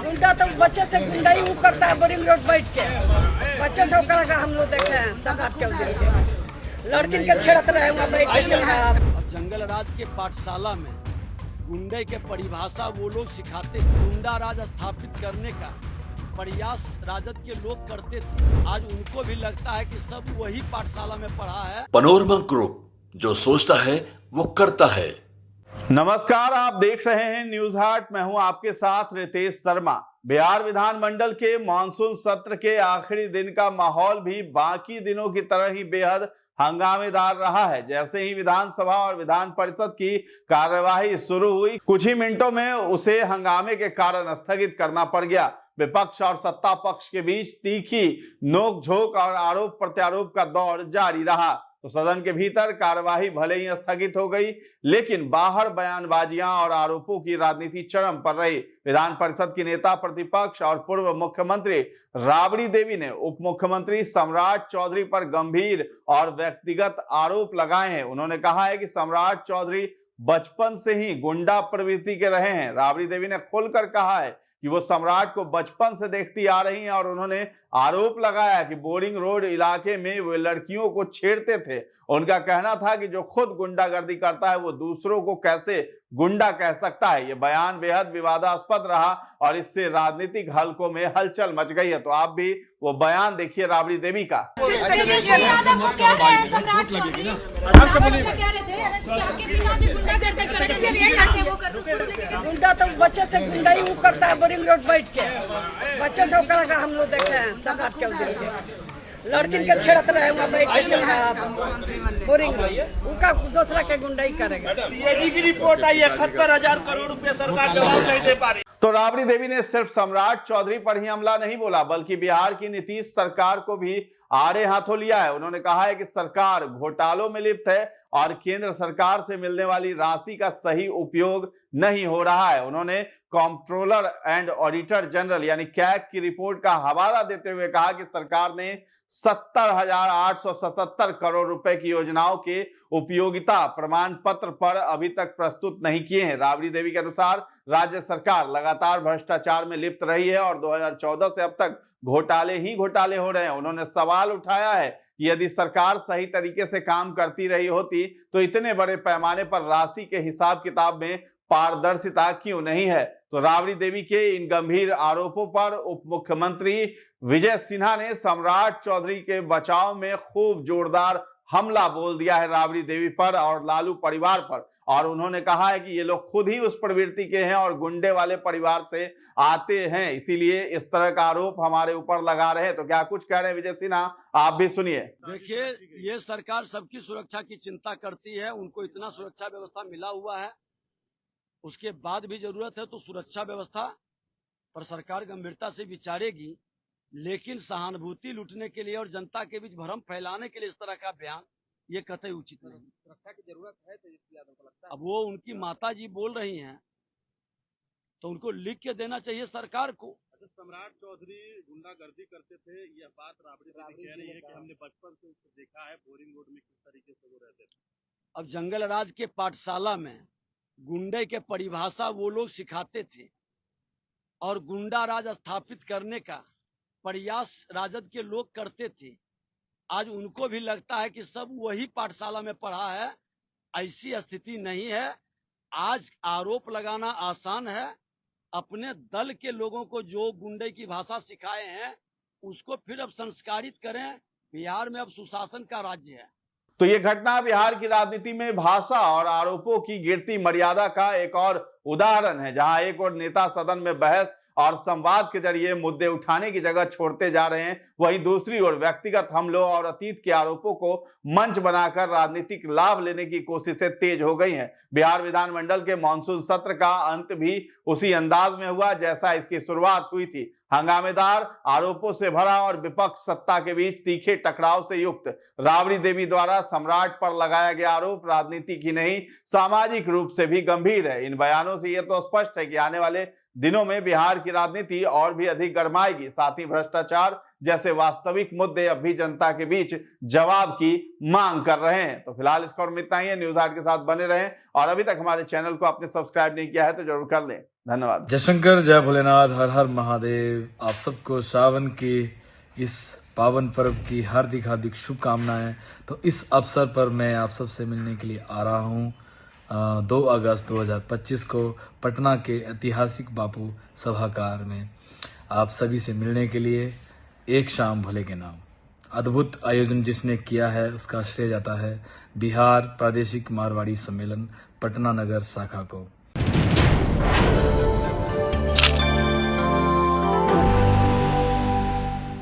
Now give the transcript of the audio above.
गुंडा तो बच्चे से गुंडा ही वो करता है बोरिंग रोड बैठ के। बच्चे से ओकरा का हम लोग देखे हैं सब चौधरी के लड़किन के छेड़त रहे वहाँ बैठ के। अब जंगल राज के पाठशाला में गुंडे के परिभाषा वो लोग सिखाते, गुंडा राज स्थापित करने का प्रयास राजद के लोग करते थे। आज उनको भी लगता है कि सब वही पाठशाला में पढ़ा है। पनोरमा ग्रुप, जो सोचता है वो करता है। नमस्कार, आप देख रहे हैं न्यूज हाट। मैं हूं आपके साथ रितेश शर्मा। बिहार विधानमंडल के मानसून सत्र के आखिरी दिन का माहौल भी बाकी दिनों की तरह ही बेहद हंगामेदार रहा है। जैसे ही विधानसभा और विधान परिषद की कार्यवाही शुरू हुई, कुछ ही मिनटों में उसे हंगामे के कारण स्थगित करना पड़ गया। विपक्ष और सत्ता पक्ष के बीच तीखी नोकझोंक और आरोप प्रत्यारोप का दौर जारी रहा। तो सदन के भीतर कार्यवाही भले ही स्थगित हो गई, लेकिन बाहर बयानबाजियां और आरोपों की राजनीति चरम पर रही। विधान परिषद की नेता प्रतिपक्ष और पूर्व मुख्यमंत्री राबड़ी देवी ने उप मुख्यमंत्री सम्राट चौधरी पर गंभीर और व्यक्तिगत आरोप लगाए हैं। उन्होंने कहा है कि सम्राट चौधरी बचपन से ही गुंडा प्रवृत्ति के रहे हैं। राबड़ी देवी ने खुलकर कहा है कि वो सम्राट को बचपन से देखती आ रही हैं और उन्होंने आरोप लगाया कि बोरिंग रोड इलाके में वे लड़कियों को छेड़ते थे। उनका कहना था कि जो खुद गुंडागर्दी करता है वो दूसरों को कैसे गुंडा कह सकता है। ये बयान बेहद विवादास्पद रहा और इससे राजनीतिक हलकों में हलचल मच गई है। तो आप भी वो बयान देखिए राबड़ी देवी का। गुंडा तो बच्चे से गुंडा ही वो करता है बोरिंग रोड बैठ के। बच्चे से ओकरा का हम लोग देखे हैं सब चौधरी के लड़किन के छेड़त रहे वहाँ बैठ के बोरिंग रोड। उनका दूसरा के गुंडा ही करेगा। सीएजी की रिपोर्ट आई है, 71,000 करोड़ रुपए सरकार जवाब नहीं दे पा रही। तो राबड़ी देवी ने सिर्फ सम्राट चौधरी पर ही हमला नहीं बोला, बल्कि बिहार की नीतीश सरकार को भी आड़े हाथों लिया है। उन्होंने कहा है कि सरकार घोटालों में लिप्त है और केंद्र सरकार से मिलने वाली राशि का सही उपयोग नहीं हो रहा है। उन्होंने कंट्रोलर एंड ऑडिटर जनरल यानी कैग की रिपोर्ट का हवाला देते हुए कहा कि सरकार ने 70,877 करोड़ रुपए की योजनाओं के उपयोगिता प्रमाण पत्र पर अभी तक प्रस्तुत नहीं किए हैं। राबड़ी देवी के अनुसार राज्य सरकार लगातार भ्रष्टाचार में लिप्त रही है और 2014 से अब तक घोटाले ही घोटाले हो रहे हैं। उन्होंने सवाल उठाया है कि यदि सरकार सही तरीके से काम करती रही होती तो इतने बड़े पैमाने पर राशि के हिसाब किताब में पारदर्शिता क्यों नहीं है। तो राबड़ी देवी के इन गंभीर आरोपों पर उप मुख्यमंत्री विजय सिन्हा ने सम्राट चौधरी के बचाव में खूब जोरदार हमला बोल दिया है राबड़ी देवी पर और लालू परिवार पर। और उन्होंने कहा है कि ये लोग खुद ही उस प्रवृत्ति के हैं और गुंडे वाले परिवार से आते हैं, इसीलिए इस तरह का आरोप हमारे ऊपर लगा रहे हैं। तो क्या कुछ कह रहे हैं विजय सिन्हा, आप भी सुनिए। देखिए, ये सरकार सबकी सुरक्षा की चिंता करती है, उनको इतना सुरक्षा व्यवस्था मिला हुआ है, उसके बाद भी जरूरत है तो सुरक्षा व्यवस्था पर सरकार गंभीरता से विचारेगी। लेकिन सहानुभूति लूटने के लिए और जनता के बीच भ्रम फैलाने के लिए इस तरह का बयान ये कतई उचित नहीं। सुरक्षा की जरूरत है तेजस्वी यादव को लगता है। अब वो उनकी माता जी बोल रही हैं तो उनको लिख के देना चाहिए सरकार को। सम्राट चौधरी गुंडागर्दी करते थे, यह बात राबड़ी देवी कह रही है कि हमने बचपन से उसको देखा है बोरिंग रोड में किस तरीके से वो रहते थे। अब जंगल राज के पाठशाला में गुंडे के परिभाषा वो लोग सिखाते थे और गुंडा राज स्थापित करने का प्रयास राजद के लोग करते थे। आज उनको भी लगता है कि सब वही पाठशाला में पढ़ा है। ऐसी स्थिति नहीं है। आज आरोप लगाना आसान है। अपने दल के लोगों को जो गुंडे की भाषा सिखाए हैं उसको फिर अब संस्कारित करें। बिहार में अब सुशासन का राज्य है। तो ये घटना बिहार की राजनीति में भाषा और आरोपों की गिरती मर्यादा का एक और उदाहरण है, जहां एक और नेता सदन में बहस और संवाद के जरिए मुद्दे उठाने की जगह छोड़ते जा रहे हैं, वहीं दूसरी ओर व्यक्तिगत हमलों और अतीत के आरोपों को मंच बनाकर राजनीतिक लाभ लेने की कोशिशें तेज हो गई हैं। बिहार विधानमंडल के मानसून सत्र का अंत भी उसी अंदाज में हुआ जैसा इसकी शुरुआत हुई थी। हंगामेदार, आरोपों से भरा और विपक्ष सत्ता के बीच तीखे टकराव से युक्त। राबड़ी देवी द्वारा सम्राट पर लगाया गया आरोप राजनीति की नहीं, सामाजिक रूप से भी गंभीर है। इन बयानों से यह तो स्पष्ट है कि आने वाले दिनों में बिहार की राजनीति और भी अधिक गरमाएगी। साथ ही भ्रष्टाचार जैसे वास्तविक मुद्दे अब भी जनता के बीच जवाब की मांग कर रहे हैं। तो फिलहाल इस खबर में इतना ही है। न्यूज 8 के साथ बने रहें और अभी तक हमारे चैनल को आपने सब्सक्राइब नहीं किया है तो जरूर कर लें। धन्यवाद। जय शंकर, जय भोलेनाथ, हर हर महादेव। आप सबको सावन के इस पावन पर्व की हार्दिक हार्दिक शुभकामनाएं। तो इस अवसर पर मैं आप सबसे मिलने के लिए आ रहा हूं 2 अगस्त 2025 को पटना के ऐतिहासिक बापू सभागार में आप सभी से मिलने के लिए। एक शाम भोले के नाम अद्भुत आयोजन जिसने किया है उसका श्रेय जाता है बिहार प्रादेशिक मारवाड़ी सम्मेलन पटना नगर शाखा को।